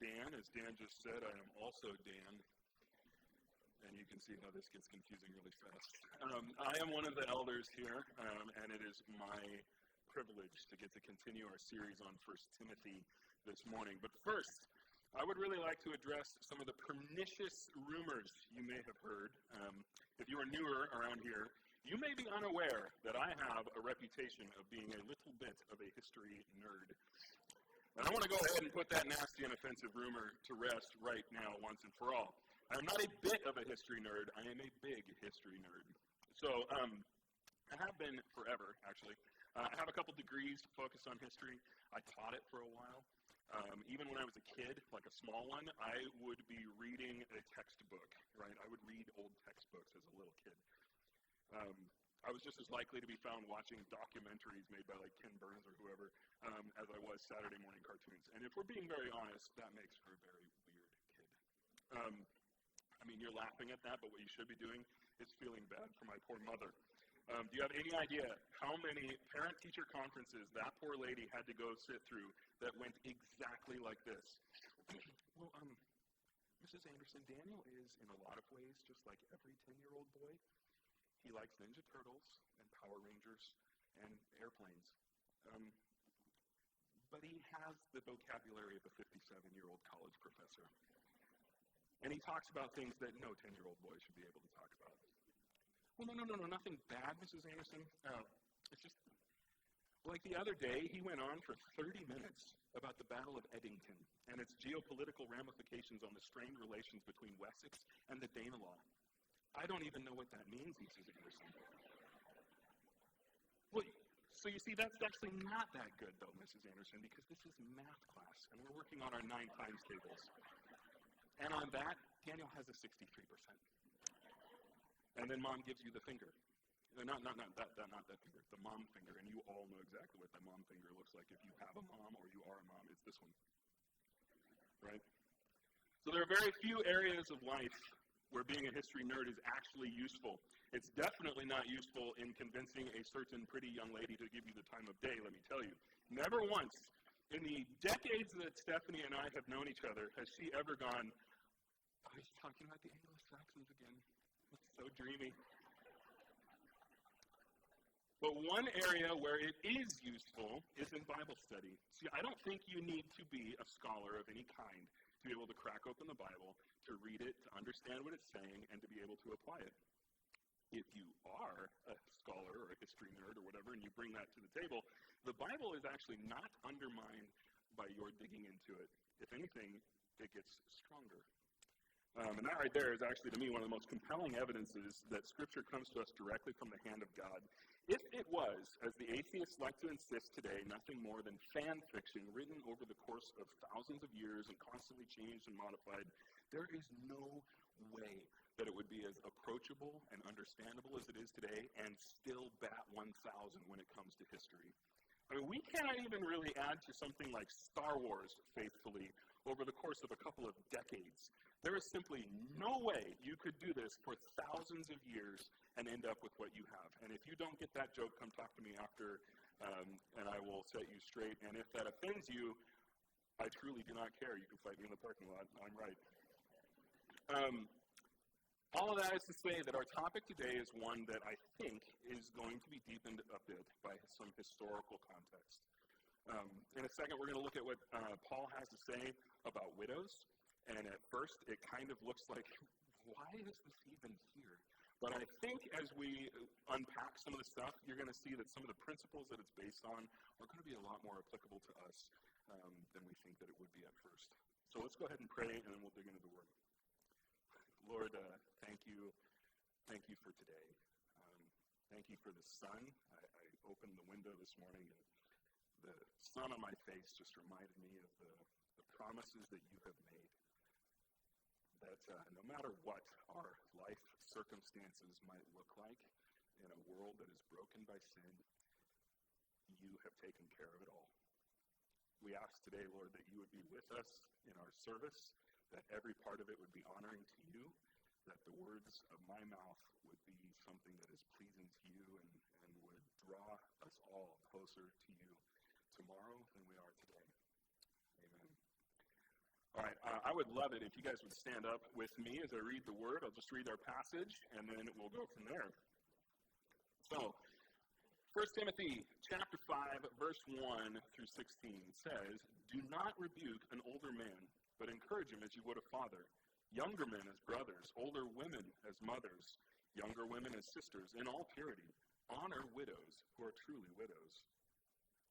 Dan. As Dan just said, I am also Dan. And you can see how this gets confusing really fast. I am one of the elders here, and it is my privilege to get to continue our series on 1 Timothy this morning. But first, I would really like to address some of the pernicious rumors you may have heard. If you are newer around here, you may be unaware that I have a reputation of being a little bit of a history nerd. And I want to go ahead and put that nasty and offensive rumor to rest right now once and for all. I'm not a bit of a history nerd. I am a big history nerd. So I have been forever, actually. I have a couple degrees focused on history. I taught it for a while. Even when I was a kid, like a small one, I would be reading a textbook, right? I would read old textbooks as a little kid. I was just as likely to be found watching documentaries made by like Ken Burns or whoever as I was Saturday morning cartoons. And if we're being very honest, that makes for a very weird kid. I mean, you're laughing at that, but what you should be doing is feeling bad for my poor mother. Do you have any idea how many parent-teacher conferences that poor lady had to go sit through that went exactly like this? Well, Mrs. Anderson, Daniel is in a lot of ways just like every 10-year-old boy. He likes Ninja Turtles and Power Rangers and airplanes. But he has the vocabulary of a 57-year-old college professor. And he talks about things that no 10-year-old boy should be able to talk about. Well, no, nothing bad, Mrs. Anderson. It's just, like the other day, he went on for 30 minutes about the Battle of Edington and its geopolitical ramifications on the strained relations between Wessex and the Danelaw. I don't even know what that means, Mrs. Anderson. Well, so you see, that's actually not that good, though, Mrs. Anderson, because this is math class, and we're working on our 9 times tables. And on that, Daniel has a 63%. And then Mom gives you the finger. Not that finger, the mom finger, and you all know exactly what the mom finger looks like. If you have a mom or you are a mom, it's this one, right? So there are very few areas of life where being a history nerd is actually useful. It's definitely not useful in convincing a certain pretty young lady to give you the time of day, let me tell you. Never once in the decades that Stephanie and I have known each other has she ever gone, oh, he's talking about the Anglo-Saxons again. It's so dreamy. But one area where it is useful is in Bible study. See, I don't think you need to be a scholar of any kind to be able to crack open the Bible, to read it, to understand what it's saying, and to be able to apply it. If you are a scholar or a history nerd or whatever, and you bring that to the table, the Bible is actually not undermined by your digging into it. If anything, it gets stronger. And that right there is actually, to me, one of the most compelling evidences that Scripture comes to us directly from the hand of God. If it was, as the atheists like to insist today, nothing more than fan fiction written over the course of thousands of years and constantly changed and modified, there is no way that it would be as approachable and understandable as it is today and still bat 1,000 when it comes to history. I mean, we cannot even really add to something like Star Wars faithfully over the course of a couple of decades. There is simply no way you could do this for thousands of years and end up with what you have. And if you don't get that joke, come talk to me after, and I will set you straight. And if that offends you, I truly do not care. You can fight me in the parking lot. I'm right. All of that is to say that our topic today is one that I think is going to be deepened a bit by some historical context. In a second, we're going to look at what Paul has to say about widows. And at first, it kind of looks like, why is this even here? But I think as we unpack some of the stuff, you're going to see that some of the principles that it's based on are going to be a lot more applicable to us than we think that it would be at first. So let's go ahead and pray, and then we'll dig into the Word. Lord, thank you. Thank you for today. Thank you for the sun. I opened the window this morning, and the sun on my face just reminded me of the promises that you have made. That no matter what our life circumstances might look like in a world that is broken by sin, you have taken care of it all. We ask today, Lord, that you would be with us in our service, that every part of it would be honoring to you, that the words of my mouth would be something that is pleasing to you and would draw us all closer to you tomorrow than we are today. Amen. All right, I would love it if you guys would stand up with me as I read the word. I'll just read our passage, and then we'll go from there. So, 1 Timothy chapter 5, verse 1 through 16 says, "Do not rebuke an older man, but encourage him as you would a father. Younger men as brothers, older women as mothers, younger women as sisters, in all purity. Honor widows who are truly widows.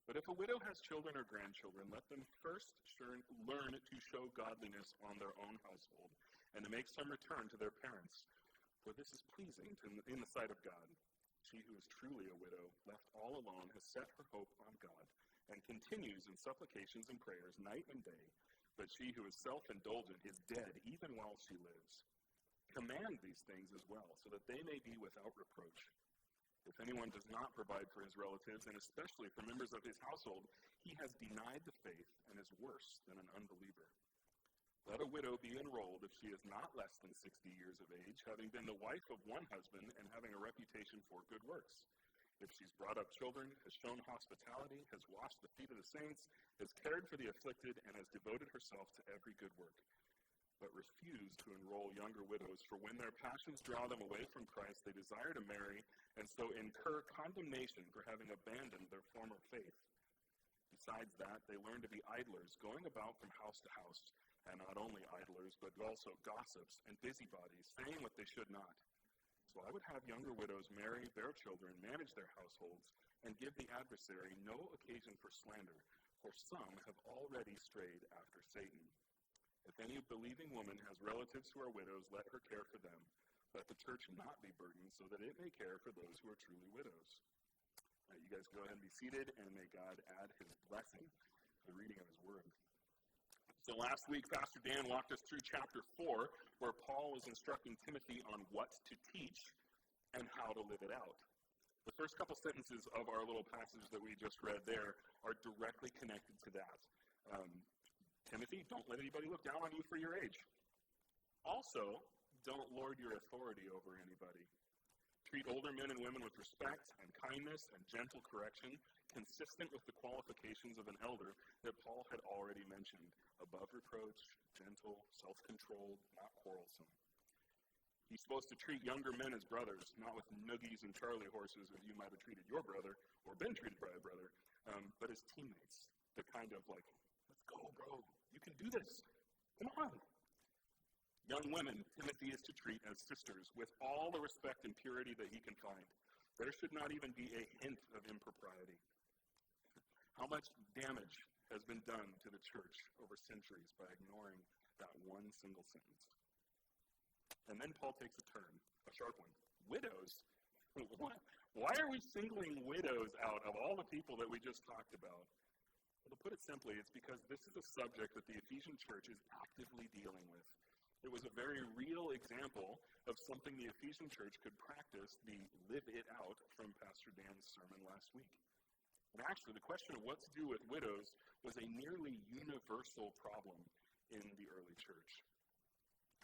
But if a widow has children or grandchildren, let them first learn to show godliness on their own household, and to make some return to their parents. For this is pleasing in the sight of God. She who is truly a widow, left all alone, has set her hope on God, and continues in supplications and prayers night and day. But she who is self-indulgent is dead even while she lives. Command these things as well, so that they may be without reproach. If anyone does not provide for his relatives, and especially for members of his household, he has denied the faith and is worse than an unbeliever. Let a widow be enrolled if she is not less than 60 years of age, having been the wife of one husband and having a reputation for good works. If she's brought up children, has shown hospitality, has washed the feet of the saints, has cared for the afflicted, and has devoted herself to every good work. But refuse to enroll younger widows, for when their passions draw them away from Christ, they desire to marry, and so incur condemnation for having abandoned their former faith. Besides that, they learn to be idlers, going about from house to house, and not only idlers, but also gossips and busybodies, saying what they should not. So I would have younger widows marry, bear children, manage their households, and give the adversary no occasion for slander, for some have already strayed after Satan. If any believing woman has relatives who are widows, let her care for them. Let the church not be burdened, so that it may care for those who are truly widows." You guys go ahead and be seated, and may God add his blessing to the reading of his word. So last week, Pastor Dan walked us through chapter 4, where Paul was instructing Timothy on what to teach and how to live it out. The first couple sentences of our little passage that we just read there are directly connected to that. Timothy, don't let anybody look down on you for your age. Also, don't lord your authority over anybody. Treat older men and women with respect and kindness and gentle correction, consistent with the qualifications of an elder that Paul had already mentioned: above reproach, gentle, self-controlled, not quarrelsome. He's supposed to treat younger men as brothers, not with noogies and Charlie horses as you might have treated your brother or been treated by a brother, but as teammates. The kind of like, let's go, bro. You can do this. Come on. Young women, Timothy is to treat as sisters with all the respect and purity that he can find. There should not even be a hint of impropriety. How much damage has been done to the church over centuries by ignoring that one single sentence? And then Paul takes a turn, a sharp one. Widows? Why are we singling widows out of all the people that we just talked about? Well, to put it simply, it's because this is a subject that the Ephesian church is actively dealing with. It was a very real example of something the Ephesian church could practice, the live it out, from Pastor Dan's sermon last week. And actually, the question of what to do with widows was a nearly universal problem in the early church.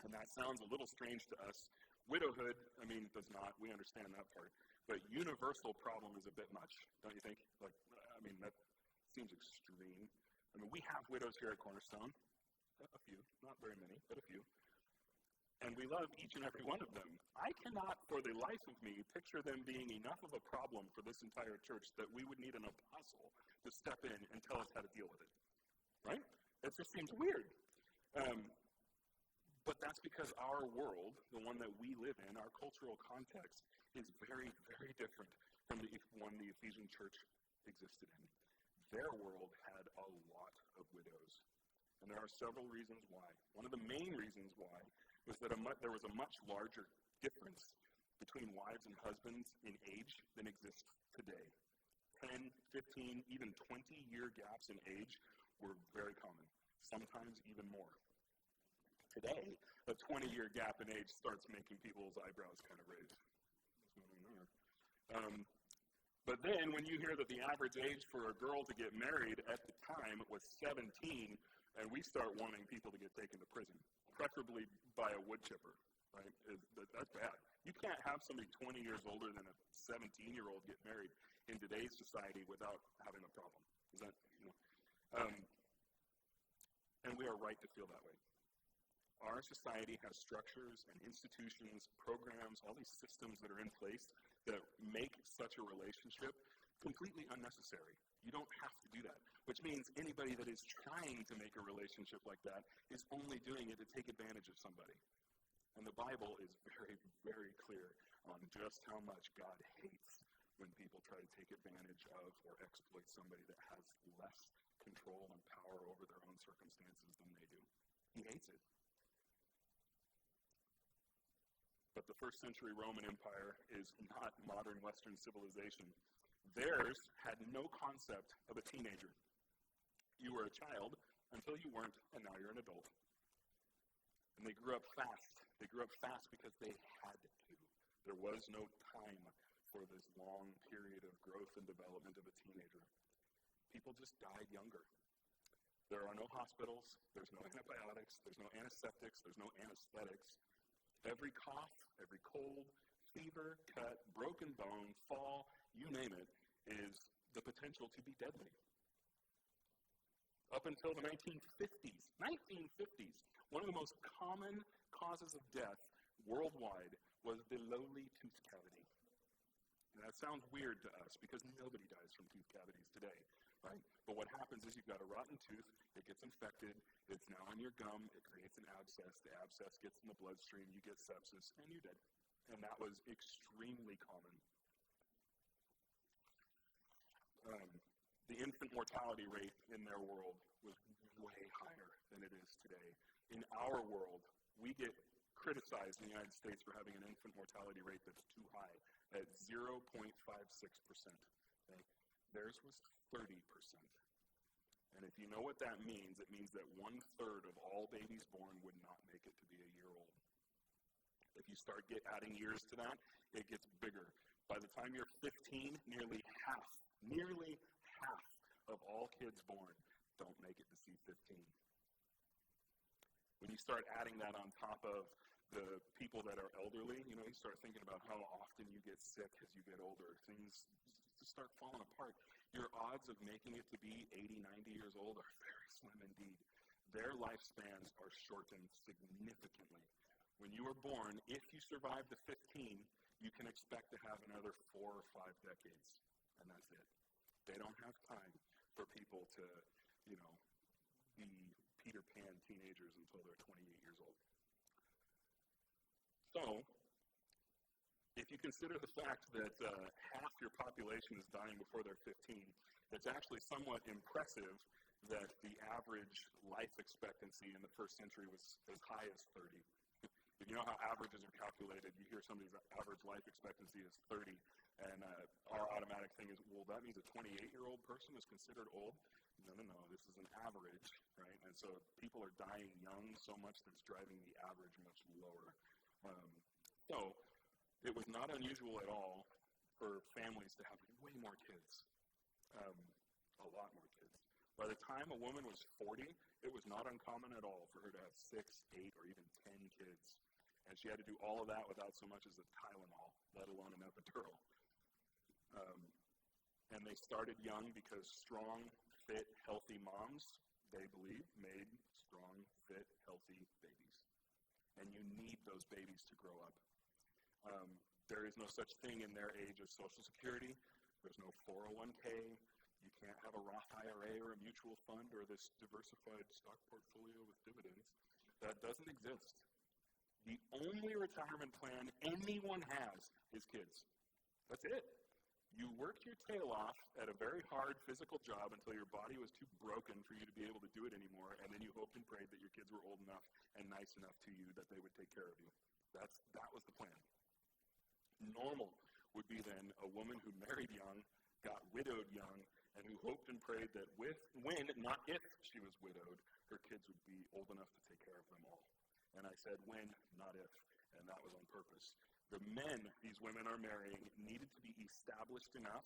And that sounds a little strange to us. Widowhood, does not. We understand that part. But universal problem is a bit much, don't you think? That seems extreme. We have widows here at Cornerstone. A few, not very many, but a few. And we love each and every one of them. I cannot, for the life of me, picture them being enough of a problem for this entire church that we would need an apostle to step in and tell us how to deal with it. Right? It just seems weird. But that's because our world, the one that we live in, our cultural context, is very, very different from the one the Ephesian church existed in. Their world had a lot of widows. And there are several reasons why. One of the main reasons why was that there was a much larger difference between wives and husbands in age than exists today. 10, 15, even 20-year gaps in age were very common, sometimes even more. Today, a 20-year gap in age starts making people's eyebrows kind of raise. But then when you hear that the average age for a girl to get married at the time was 17, and we start wanting people to get taken to prison, preferably by a wood chipper, right? That's bad. You can't have somebody 20 years older than a 17-year-old get married in today's society without having a problem. Is that, And we are right to feel that way. Our society has structures and institutions, programs, all these systems that are in place that make such a relationship completely unnecessary. You don't have to do that, which means anybody that is trying to make a relationship like that is only doing it to take advantage of somebody. And the Bible is very, very clear on just how much God hates when people try to take advantage of or exploit somebody that has less control and power over their own circumstances than they do. He hates it. But the first century Roman Empire is not modern Western civilization. Theirs had no concept of a teenager. You were a child until you weren't, and now you're an adult. And they grew up fast. They grew up fast because they had to. There was no time for this long period of growth and development of a teenager. People just died younger. There are no hospitals. There's no antibiotics. There's no antiseptics. There's no anesthetics. Every cough, every cold, fever, cut, broken bone, fall, you name it, is the potential to be deadly. Up until the 1950s, one of the most common causes of death worldwide was the lowly tooth cavity. And that sounds weird to us because nobody dies from tooth cavities today, right? But what happens is you've got a rotten tooth, it gets infected, it's now in your gum, it creates an abscess, the abscess gets in the bloodstream, you get sepsis, and you're dead. And that was extremely common. The infant mortality rate in their world was way higher than it is today. In our world, we get criticized in the United States for having an infant mortality rate that's too high, at 0.56%. Okay? Theirs was 30%. And if you know what that means, it means that 1/3 of all babies born would not make it to be a year old. If you start adding years to that, it gets bigger. By the time you're 15, nearly half of all kids born don't make it to C15. When you start adding that on top of the people that are elderly, you start thinking about how often you get sick as you get older. Things just start falling apart. Your odds of making it to be 80, 90 years old are very slim indeed. Their lifespans are shortened significantly. When you were born, if you survive to 15, you can expect to have another 4 or 5 decades, and that's it. They don't have time for people to, be Peter Pan teenagers until they're 28 years old. So, if you consider the fact that half your population is dying before they're 15, it's actually somewhat impressive that the average life expectancy in the first century was as high as 30. If you know how averages are calculated, you hear somebody's average life expectancy is 30, and our automatic thing is, well, that means a 28-year-old person is considered old? No, this is an average, right? And so people are dying young so much that it's driving the average much lower. So it was not unusual at all for families to have way more kids, a lot more kids. By the time a woman was 40, it was not uncommon at all for her to have 6, 8, or even 10 kids. And she had to do all of that without so much as a Tylenol, let alone an epidural. And they started young because strong, fit, healthy moms, they believe, made strong, fit, healthy babies. And you need those babies to grow up. There is no such thing in their age as Social Security. There's no 401k. You can't have a Roth IRA or a mutual fund or this diversified stock portfolio with dividends. That doesn't exist. The only retirement plan anyone has is kids. That's it. You worked your tail off at a very hard physical job until your body was too broken for you to be able to do it anymore, and then you hoped and prayed that your kids were old enough and nice enough to you that they would take care of you. That was the plan. Normal would be then a woman who married young, got widowed young, and who hoped and prayed that when, not if she was widowed, her kids would be old enough to take care of them all. And I said when, not if, and that was on purpose. The men these women are marrying needed to be established enough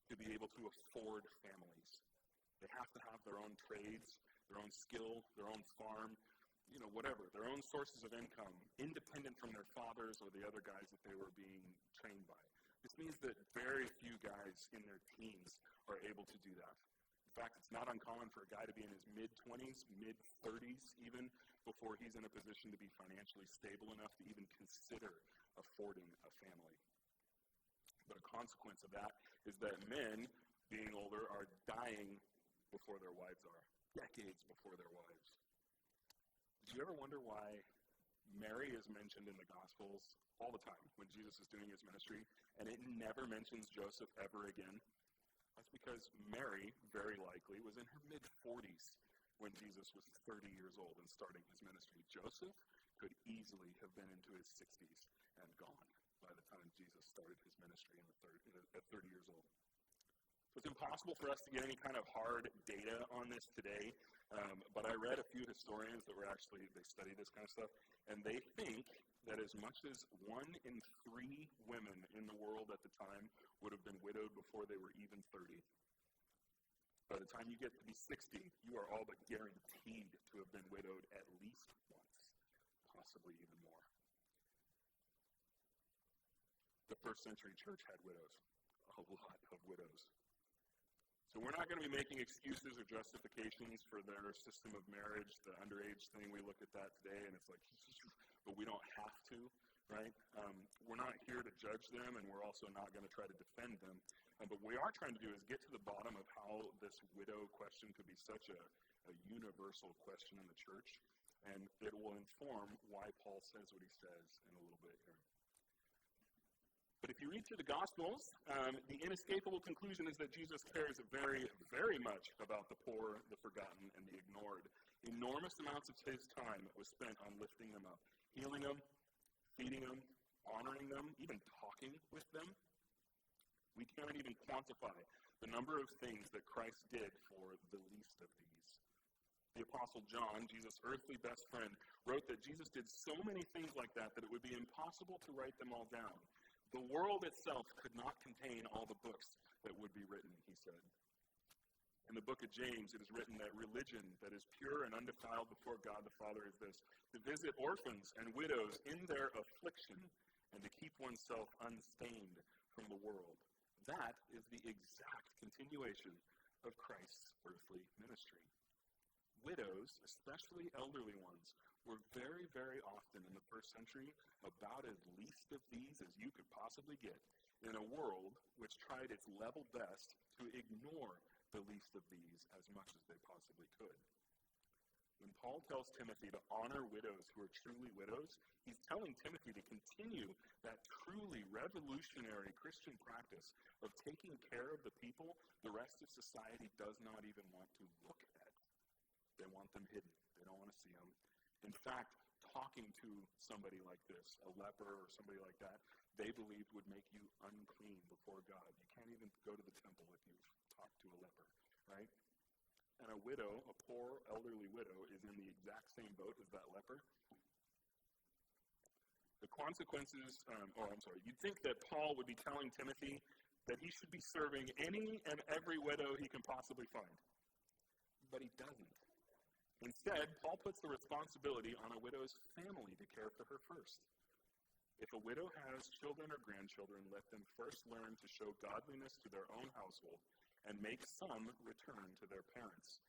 to be able to afford families. They have to have their own trades, their own skill, their own farm, whatever, their own sources of income, independent from their fathers or the other guys that they were being trained by. This means that very few guys in their teens are able to do that. In fact, it's not uncommon for a guy to be in his mid-20s, mid-30s even, before he's in a position to be financially stable enough to even consider affording a family. But a consequence of that is that men, being older, are dying before their wives are, decades before their wives. Did you ever wonder why Mary is mentioned in the Gospels all the time when Jesus is doing his ministry, and it never mentions Joseph ever again? That's because Mary, very likely, was in her mid-40s when Jesus was 30 years old and starting his ministry. Joseph could easily have been into his 60s and gone by the time Jesus started his ministry at 30 years old. So it's impossible for us to get any kind of hard data on this today, but I read a few historians that they study this kind of stuff, and they think that as much as 1 in 3 women in the world at the time would have been widowed before they were even 30. By the time you get to be 60, you are all but guaranteed to have been widowed at least once, possibly even more. The first century church had widows, a lot of widows. So we're not going to be making excuses or justifications for their system of marriage, the underage thing. We look at that today, and it's like, but we don't have to, right? We're not here to judge them, and we're also not going to try to defend them. But what we are trying to do is get to the bottom of how this widow question could be such a universal question in the church, and it will inform why Paul says what he says in a little bit here. But if you read through the Gospels, the inescapable conclusion is that Jesus cares very, very much about the poor, the forgotten, and the ignored. Enormous amounts of his time was spent on lifting them up, healing them, feeding them, honoring them, even talking with them. We can't even quantify the number of things that Christ did for the least of these. The Apostle John, Jesus' earthly best friend, wrote that Jesus did so many things like that it would be impossible to write them all down. The world itself could not contain all the books that would be written, he said. In the book of James, it is written that religion that is pure and undefiled before God the Father is this: to visit orphans and widows in their affliction and to keep oneself unstained from the world. That is the exact continuation of Christ's earthly ministry. Widows, especially elderly ones, were very, very often in the first century about as least of these as you could possibly get in a world which tried its level best to ignore the least of these as much as they possibly could. When Paul tells Timothy to honor widows who are truly widows, he's telling Timothy to continue that truly revolutionary Christian practice of taking care of the people the rest of society does not even want to look at. They want them hidden. They don't want to see them. In fact, talking to somebody like this, a leper or somebody like that, they believed would make you unclean before God. You can't even go to the temple if you've talked to a leper, right? And a widow, a poor elderly widow, is in the exact same boat as that leper. The consequences, you'd think that Paul would be telling Timothy that he should be serving any and every widow he can possibly find. But he doesn't. Instead, Paul puts the responsibility on a widow's family to care for her first. If a widow has children or grandchildren, let them first learn to show godliness to their own household and make some return to their parents.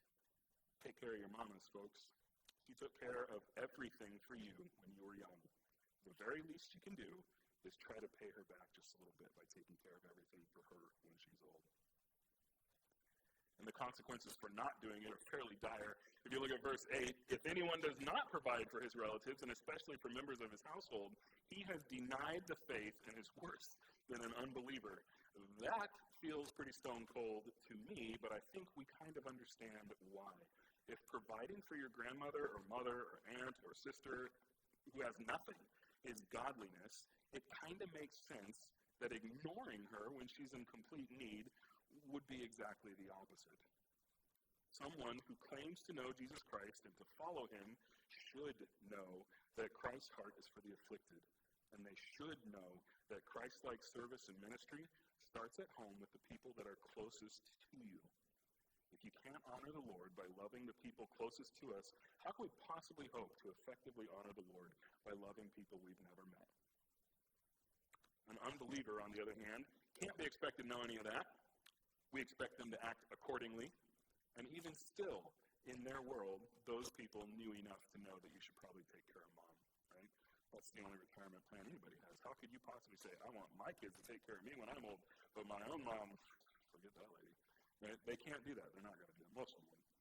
Take care of your mamas, folks. She took care of everything for you when you were young. The very least you can do is try to pay her back just a little bit by taking care of everything for her when she's old. And the consequences for not doing it are fairly dire. If you look at verse 8, if anyone does not provide for his relatives, and especially for members of his household, he has denied the faith and is worse than an unbeliever. That feels pretty stone cold to me, but I think we kind of understand why. If providing for your grandmother or mother or aunt or sister who has nothing is godliness, it kind of makes sense that ignoring her when she's in complete need would be exactly the opposite. Someone who claims to know Jesus Christ and to follow him should know that Christ's heart is for the afflicted, and they should know that Christ-like service and ministry starts at home with the people that are closest to you. If you can't honor the Lord by loving the people closest to us, how can we possibly hope to effectively honor the Lord by loving people we've never met? An unbeliever, on the other hand, can't be expected to know any of that. We expect them to act accordingly. And even still, in their world, those people knew enough to know that you should probably take care of mom, right? That's the only retirement plan anybody has. How could you possibly say, I want my kids to take care of me when I'm old, but my own mom, forget that lady. Right? They can't do that. They're not going to do it. Most of them wouldn't.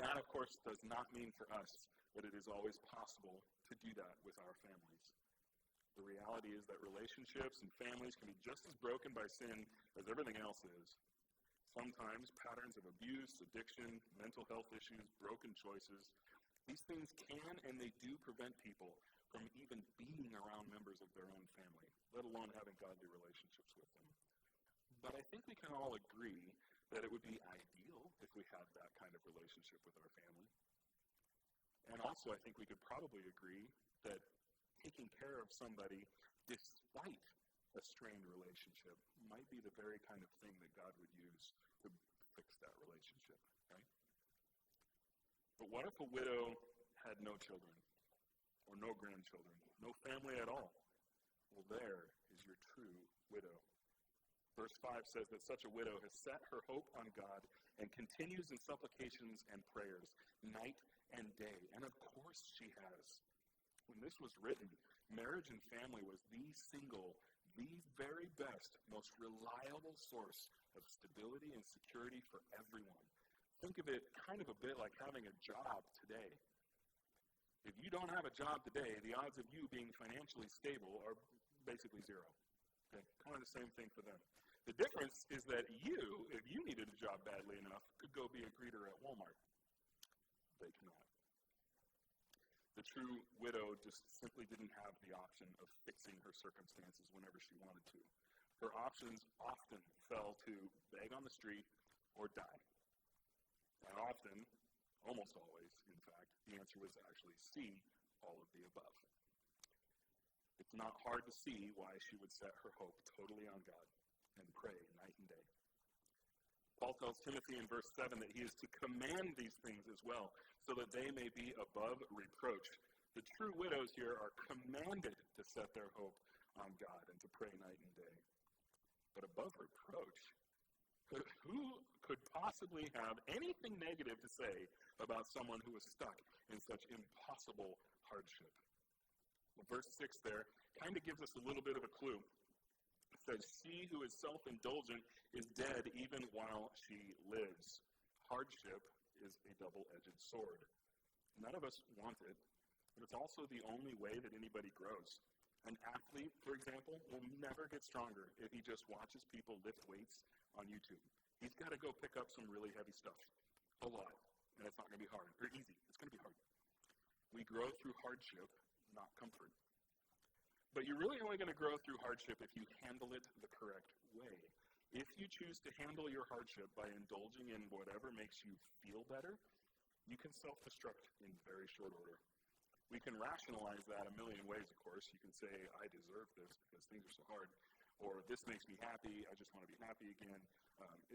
That, of course, does not mean for us that it is always possible to do that with our families. The reality is that relationships and families can be just as broken by sin as everything else is. Sometimes patterns of abuse, addiction, mental health issues, broken choices, these things can and they do prevent people from even being around members of their own family, let alone having godly relationships with them. But I think we can all agree that it would be ideal if we had that kind of relationship with our family. And also, I think we could probably agree that taking care of somebody despite a strained relationship might be the very kind of thing that God would use to fix that relationship, right? But what if a widow had no children or no grandchildren, no family at all? Well, there is your true widow. Verse 5 says that such a widow has set her hope on God and continues in supplications and prayers night and day. And of course she has. When this was written, marriage and family was the very best, most reliable source of stability and security for everyone. Think of it kind of a bit like having a job today. If you don't have a job today, the odds of you being financially stable are basically zero. Okay? Kind of the same thing for them. The difference is that you, if you needed a job badly enough, could go be a greeter at Walmart. They cannot. The true widow just simply didn't have the option of fixing her circumstances whenever she wanted to. Her options often fell to beg on the street or die. And often, almost always, in fact, the answer was actually C, all of the above. It's not hard to see why she would set her hope totally on God and pray night and day. Paul tells Timothy in verse 7 that he is to command these things as well, so that they may be above reproach. The true widows here are commanded to set their hope on God and to pray night and day. But above reproach, who could possibly have anything negative to say about someone who is stuck in such impossible hardship? Well, verse 6 there kind of gives us a little bit of a clue. It says, she who is self-indulgent is dead even while she lives. Hardship is a double-edged sword. None of us want it, but it's also the only way that anybody grows. An athlete, for example, will never get stronger if he just watches people lift weights on YouTube. He's got to go pick up some really heavy stuff, a lot, and it's not going to be hard, or easy. It's going to be hard. We grow through hardship, not comfort. But you're really only going to grow through hardship if you handle it the correct way. If you choose to handle your hardship by indulging in whatever makes you feel better, you can self-destruct in very short order. We can rationalize that a million ways, of course. You can say, I deserve this because things are so hard. Or this makes me happy, I just want to be happy again.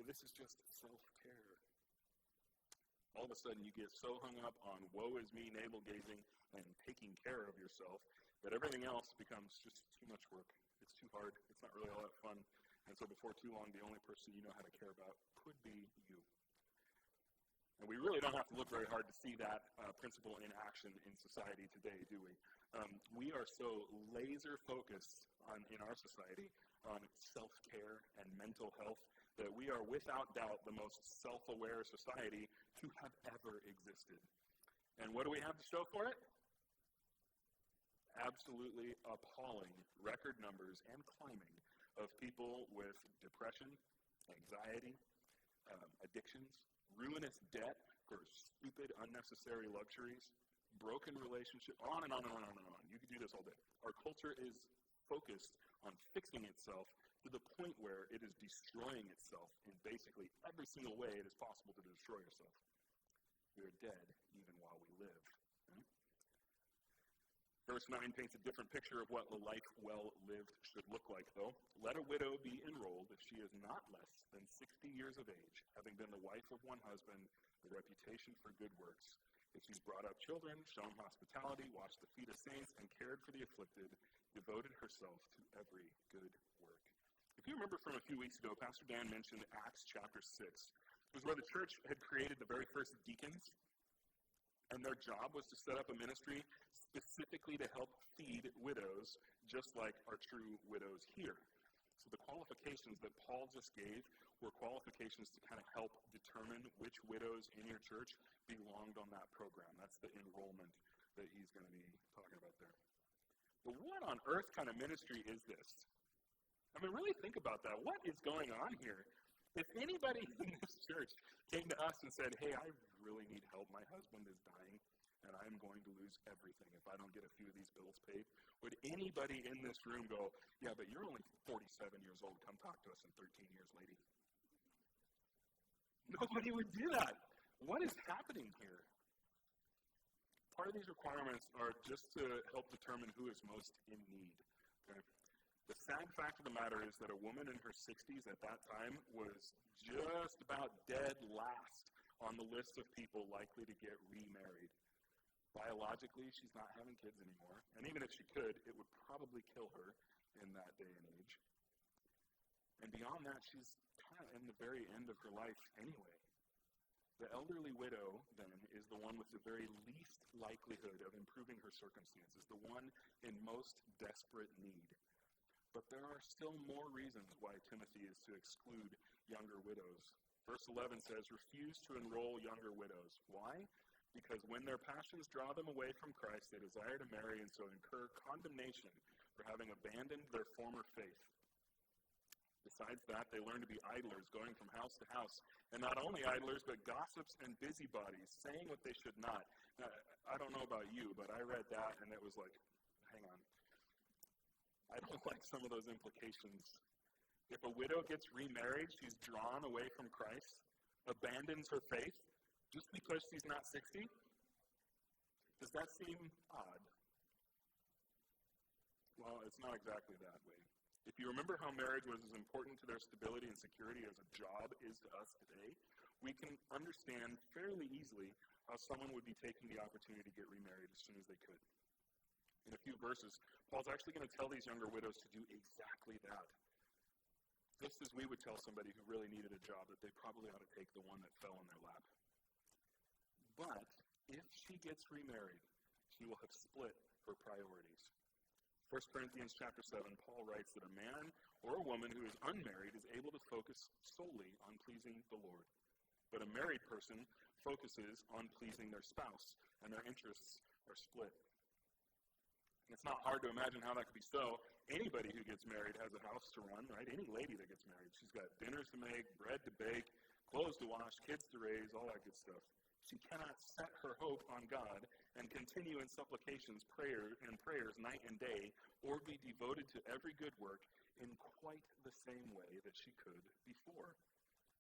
This is just self-care. All of a sudden you get so hung up on woe is me, navel-gazing, and taking care of yourself that everything else becomes just too much work. It's too hard. It's not really all that fun. And so before too long, the only person you know how to care about could be you. And we really don't have to look very hard to see that principle in action in society today, do we? We are so laser-focused in our society on self-care and mental health that we are without doubt the most self-aware society to have ever existed. And what do we have to show for it? Absolutely appalling record numbers and climbing of people with depression, anxiety, addictions, ruinous debt for stupid, unnecessary luxuries, broken relationships, on and on and on and on. You could do this all day. Our culture is focused on fixing itself to the point where it is destroying itself in basically every single way it is possible to destroy yourself. We are dead even while we live. Verse 9 paints a different picture of what a life well lived should look like, though. Let a widow be enrolled if she is not less than 60 years of age, having been the wife of one husband, the reputation for good works. If she's brought up children, shown hospitality, washed the feet of saints, and cared for the afflicted, devoted herself to every good work. If you remember from a few weeks ago, Pastor Dan mentioned Acts chapter 6. It was where the church had created the very first deacons, and their job was to set up a ministry specifically to help feed widows, just like our true widows here. So the qualifications that Paul just gave were qualifications to kind of help determine which widows in your church belonged on that program. That's the enrollment that he's going to be talking about there. But what on earth kind of ministry is this? I mean, really think about that. What is going on here? If anybody in this church came to us and said, hey, I really need help, my husband is dying, and I'm going to lose everything if I don't get a few of these bills paid, would anybody in this room go, yeah, but you're only 47 years old, come talk to us in 13 years, lady? Nobody would do that. What is happening here? Part of these requirements are just to help determine who is most in need. Okay? The sad fact of the matter is that a woman in her 60s at that time was just about dead last on the list of people likely to get remarried. Biologically, she's not having kids anymore, and even if she could, it would probably kill her in that day and age. And beyond that, she's kind of in the very end of her life anyway. The elderly widow, then, is the one with the very least likelihood of improving her circumstances, the one in most desperate need. But there are still more reasons why Timothy is to exclude younger widows. Verse 11 says, refuse to enroll younger widows. Why? Because when their passions draw them away from Christ, they desire to marry and so incur condemnation for having abandoned their former faith. Besides that, they learn to be idlers, going from house to house. And not only idlers, but gossips and busybodies, saying what they should not. Now, I don't know about you, but I read that and it was like, hang on. I don't like some of those implications. If a widow gets remarried, she's drawn away from Christ, abandons her faith, just because she's not 60? Does that seem odd? Well, it's not exactly that way. If you remember how marriage was as important to their stability and security as a job is to us today, we can understand fairly easily how someone would be taking the opportunity to get remarried as soon as they could. In a few verses, Paul's actually going to tell these younger widows to do exactly that. Just as we would tell somebody who really needed a job that they probably ought to take the one that fell in their lap. But if she gets remarried, she will have split her priorities. 1 Corinthians chapter 7, Paul writes that a man or a woman who is unmarried is able to focus solely on pleasing the Lord. But a married person focuses on pleasing their spouse, and their interests are split. It's not hard to imagine how that could be so. Anybody who gets married has a house to run, right? Any lady that gets married. She's got dinners to make, bread to bake, clothes to wash, kids to raise, all that good stuff. She cannot set her hope on God and continue in supplications, prayers night and day, or be devoted to every good work in quite the same way that she could before.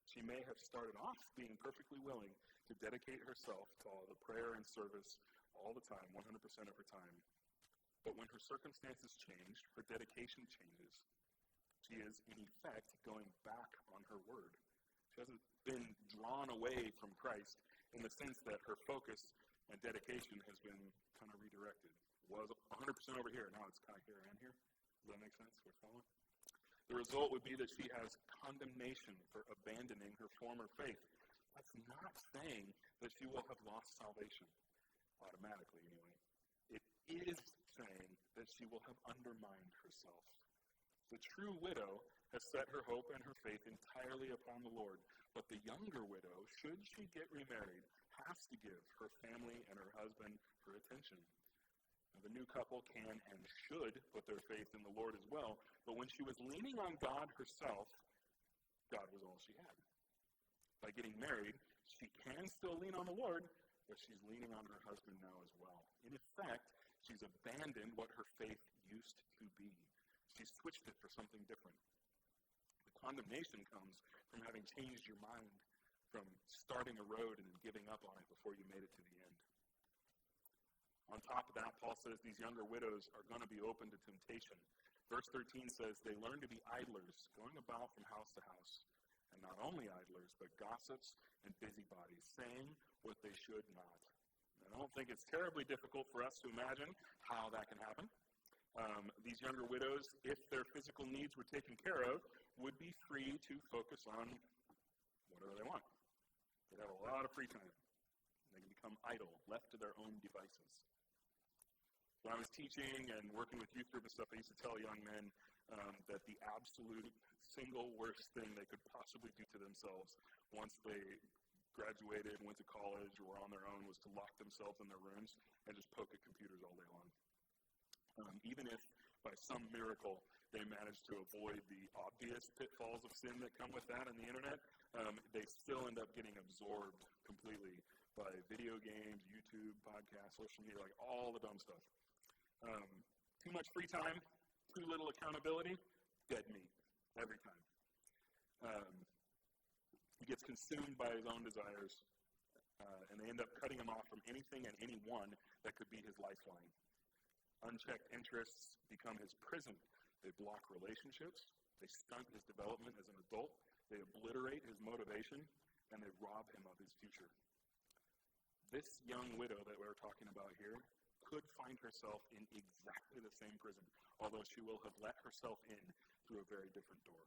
She may have started off being perfectly willing to dedicate herself to all the prayer and service all the time, 100% of her time. But when her circumstances change, her dedication changes. She is, in effect, going back on her word. She hasn't been drawn away from Christ in the sense that her focus and dedication has been kind of redirected. It was 100% over here, now it's kind of here and here. Does that make sense? We're following? The result would be that she has condemnation for abandoning her former faith. That's not saying that she will have lost salvation, automatically anyway. It is saying that she will have undermined herself. The true widow has set her hope and her faith entirely upon the Lord, but the younger widow, should she get remarried, has to give her family and her husband her attention. Now, the new couple can and should put their faith in the Lord as well, but when she was leaning on God herself, God was all she had. By getting married, she can still lean on the Lord, but she's leaning on her husband now as well. In effect, she's abandoned what her faith used to be. She's switched it for something different. The condemnation comes from having changed your mind, from starting a road and then giving up on it before you made it to the end. On top of that, Paul says these younger widows are going to be open to temptation. Verse 13 says they learn to be idlers, going about from house to house. And not only idlers, but gossips and busybodies, saying what they should not. I don't think it's terribly difficult for us to imagine how that can happen. These younger widows, if their physical needs were taken care of, would be free to focus on whatever they want. lot of free time. They can become idle, left to their own devices. When I was teaching and working with youth group and stuff, I used to tell young men that the absolute single worst thing they could possibly do to themselves once they graduated, went to college, or were on their own was to lock themselves in their rooms and just poke at computers all day long. Even if by some miracle they manage to avoid the obvious pitfalls of sin that come with that on the internet, they still end up getting absorbed completely by video games, YouTube, podcasts, social media, like all the dumb stuff. Too much free time, too little accountability, dead meat every time. He gets consumed by his own desires, and they end up cutting him off from anything and anyone that could be his lifeline. Unchecked interests become his prison. They block relationships, they stunt his development as an adult, they obliterate his motivation, and they rob him of his future. This young widow that we're talking about here could find herself in exactly the same prison, although she will have let herself in through a very different door.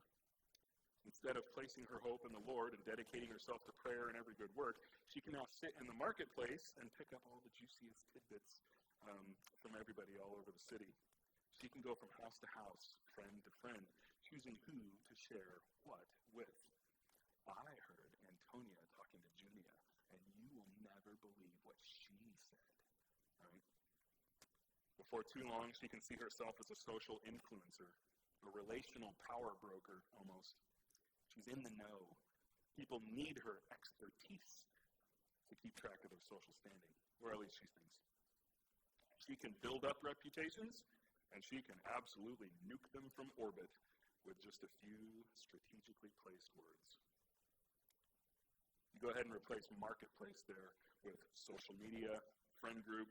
Instead of placing her hope in the Lord and dedicating herself to prayer and every good work, she can now sit in the marketplace and pick up all the juiciest tidbits from everybody all over the city. She can go from house to house, friend to friend, choosing who to share what with. I heard Antonia talking to Junia, and you will never believe what she said. Right? Before too long, she can see herself as a social influencer, a relational power broker almost. She's in the know. People need her expertise to keep track of their social standing, or at least she thinks. She can build up reputations, and she can absolutely nuke them from orbit with just a few strategically placed words. You go ahead and replace marketplace there with social media, friend group,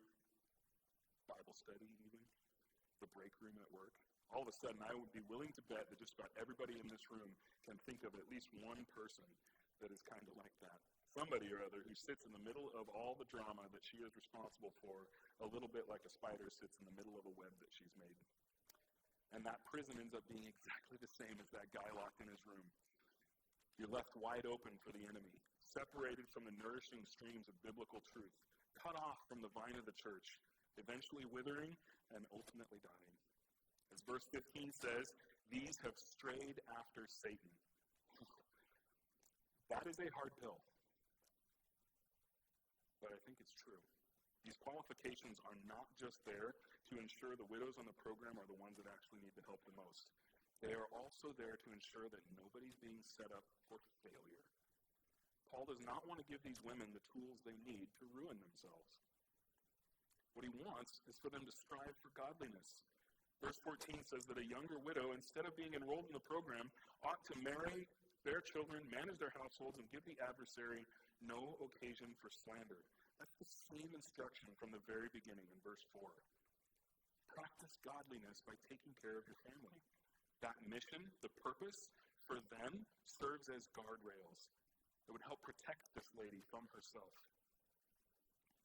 Bible study even, the break room at work. All of a sudden, I would be willing to bet that just about everybody in this room can think of at least one person that is kind of like that. Somebody or other who sits in the middle of all the drama that she is responsible for, a little bit like a spider sits in the middle of a web that she's made. And that prison ends up being exactly the same as that guy locked in his room. You're left wide open for the enemy, separated from the nourishing streams of biblical truth, cut off from the vine of the church, eventually withering and ultimately dying. As verse 15 says, these have strayed after Satan. That is a hard pill, but I think it's true. These qualifications are not just there to ensure the widows on the program are the ones that actually need the help the most. They are also there to ensure that nobody's being set up for failure. Paul does not want to give these women the tools they need to ruin themselves. What he wants is for them to strive for godliness. Verse 14 says that a younger widow, instead of being enrolled in the program, ought to marry, bear children, manage their households, and give the adversary no occasion for slander. That's the same instruction from the very beginning in verse 4. Practice godliness by taking care of your family. That mission, the purpose for them, serves as guardrails. It would help protect this lady from herself.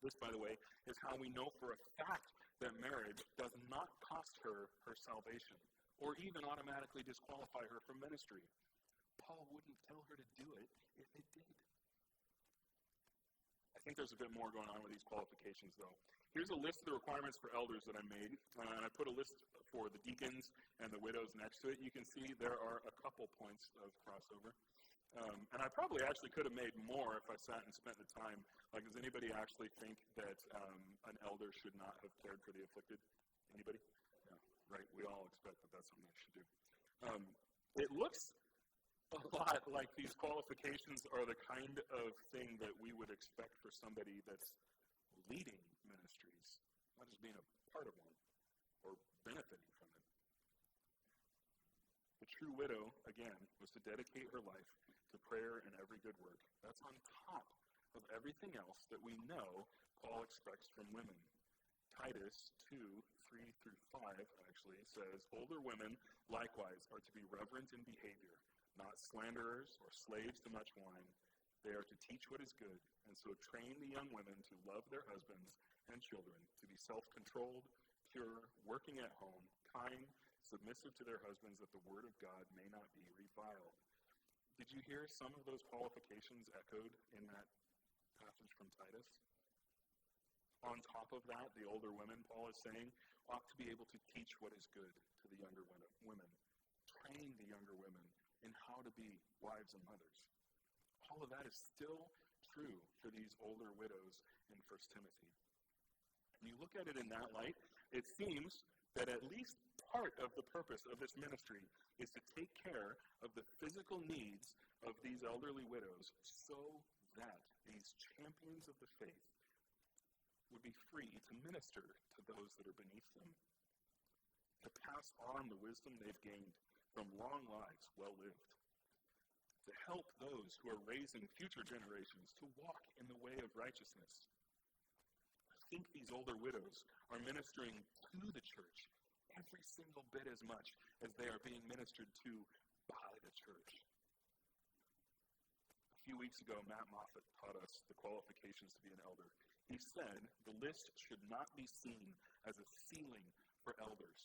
This, by the way, is how we know for a fact that marriage does not cost her her salvation, or even automatically disqualify her from ministry. Paul wouldn't tell her to do it if it did. I think there's a bit more going on with these qualifications, though. Here's a list of the requirements for elders that I made, and I put a list for the deacons and the widows next to it. You can see there are a couple points of crossover. And I probably actually could have made more if I sat and spent the time. Like, does anybody actually think that an elder should not have cared for the afflicted? Anybody? Yeah, right. We all expect that that's something I should do. It looks a lot like these qualifications are the kind of thing that we would expect for somebody that's leading ministries, not just being a part of one or benefiting from it. The true widow, again, was to dedicate her life to prayer and every good work. That's on top of everything else that we know Paul expects from women. Titus 2:3-5 actually says, older women likewise are to be reverent in behavior, not slanderers or slaves to much wine. They are to teach what is good, and so train the young women to love their husbands and children, to be self-controlled, pure, working at home, kind, submissive to their husbands, that the word of God may not be reviled. Did you hear some of those qualifications echoed in that passage from Titus. On top of that, the older women, Paul is saying, ought to be able to teach what is good to the younger women, train the younger women in how to be wives and mothers. All of that is still true for these older widows in 1 Timothy. When you look at it in that light, it seems that at least part of the purpose of this ministry is to take care of the physical needs of these elderly widows so that these champions of the faith would be free to minister to those that are beneath them, to pass on the wisdom they've gained from long lives well lived, to help those who are raising future generations to walk in the way of righteousness. I think these older widows are ministering to the church every single bit as much as they are being ministered to by the church. A few weeks ago, Matt Moffat taught us the qualifications to be an elder. He said the list should not be seen as a ceiling for elders,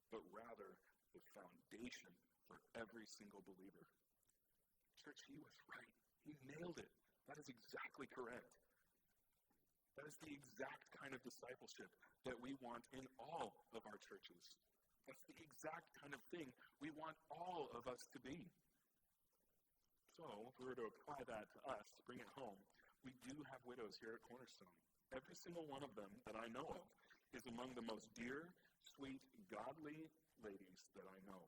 but rather the foundation for every single believer. Church, he was right. He nailed it. That is exactly correct. That is the exact kind of discipleship that we want in all of our churches. That's the exact kind of thing we want all of us to be. So, if we were to apply that to us, to bring it home, we do have widows here at Cornerstone. Every single one of them that I know of is among the most dear, sweet, godly ladies that I know.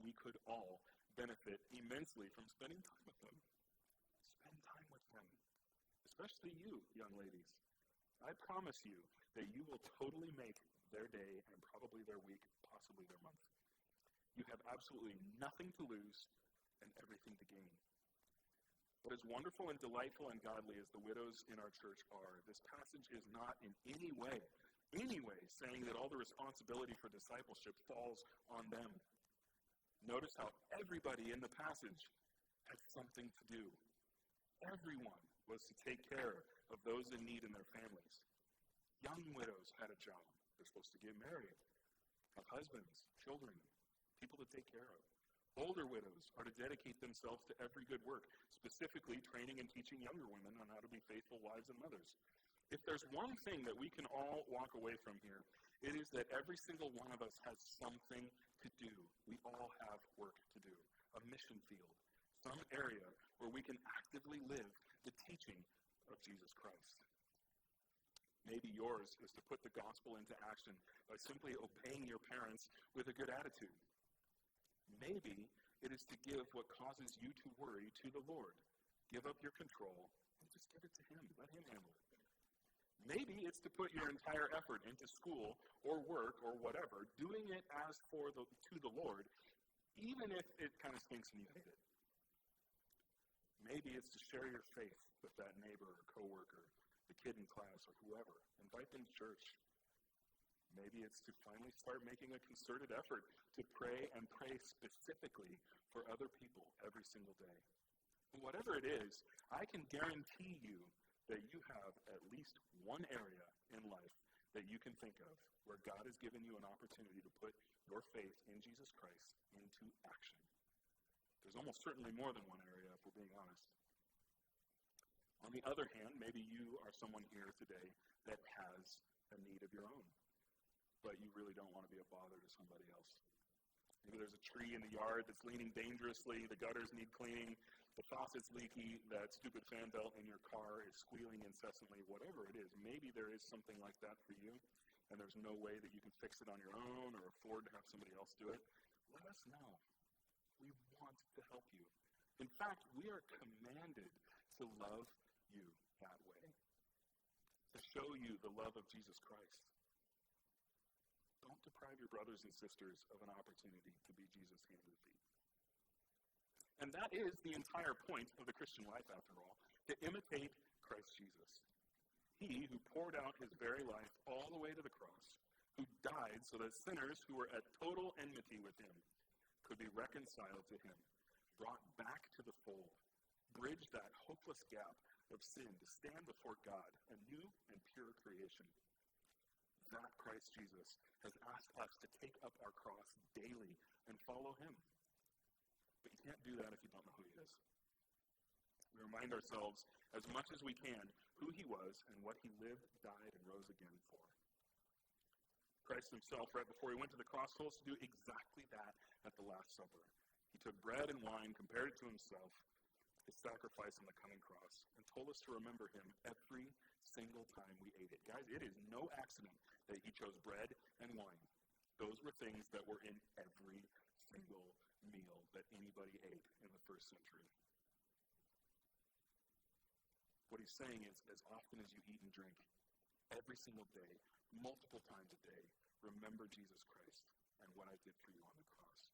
We could all benefit immensely from spending time with them. Spend time with them. Especially you, young ladies. I promise you that you will totally make their day and probably their week, possibly their month. You have absolutely nothing to lose and everything to gain. But as wonderful and delightful and godly as the widows in our church are, this passage is not in any way saying that all the responsibility for discipleship falls on them. Notice how everybody in the passage had something to do. Everyone was to take care of those in need in their families. Young widows had a job. They're supposed to get married, have husbands, children, people to take care of. Older widows are to dedicate themselves to every good work, specifically training and teaching younger women on how to be faithful wives and mothers. If there's one thing that we can all walk away from here, it is that every single one of us has something to do. We all have work to do. A mission field, some area where we can actively live the teaching of Jesus Christ. Maybe yours is to put the gospel into action by simply obeying your parents with a good attitude. Maybe it is to give what causes you to worry to the Lord. Give up your control and just give it to Him. Let Him handle it. Maybe it's to put your entire effort into school or work or whatever, doing it as to the Lord, even if it kind of stinks and you hate it. Maybe it's to share your faith with that neighbor or coworker, the kid in class or whoever. Invite them to church. Maybe it's to finally start making a concerted effort to pray and pray specifically for other people every single day. Whatever it is, I can guarantee you that you have at least one area in life that you can think of where God has given you an opportunity to put your faith in Jesus Christ into action. There's almost certainly more than one area, if we're being honest. On the other hand, maybe you are someone here today that has a need of your own, but you really don't want to be a bother to somebody else. Maybe there's a tree in the yard that's leaning dangerously, the gutters need cleaning, the faucet's leaky, that stupid fan belt in your car is squealing incessantly, whatever it is. Maybe there is something like that for you, and there's no way that you can fix it on your own or afford to have somebody else do it. Let us know. We want to help you. In fact, we are commanded to love you that way, to show you the love of Jesus Christ. Don't deprive your brothers and sisters of an opportunity to be Jesus' hands and feet. And that is the entire point of the Christian life, after all, to imitate Christ Jesus. He who poured out his very life all the way to the cross, who died so that sinners who were at total enmity with him could be reconciled to him, brought back to the fold, bridged that hopeless gap of sin to stand before God, a new and pure creation. That Christ Jesus has asked us to take up our cross daily and follow him. But you can't do that if you don't know who he is. We remind ourselves as much as we can who he was and what he lived, died, and rose again for. Christ himself, right before he went to the cross, told us to do exactly that at the Last Supper. He took bread and wine, compared it to himself, his sacrifice on the coming cross, and told us to remember him every single time we ate it. Guys, it is no accident that he chose bread and wine. Those were things that were in every single meal that anybody ate in the first century. What he's saying is, as often as you eat and drink, every single day, multiple times a day, remember Jesus Christ and what I did for you on the cross.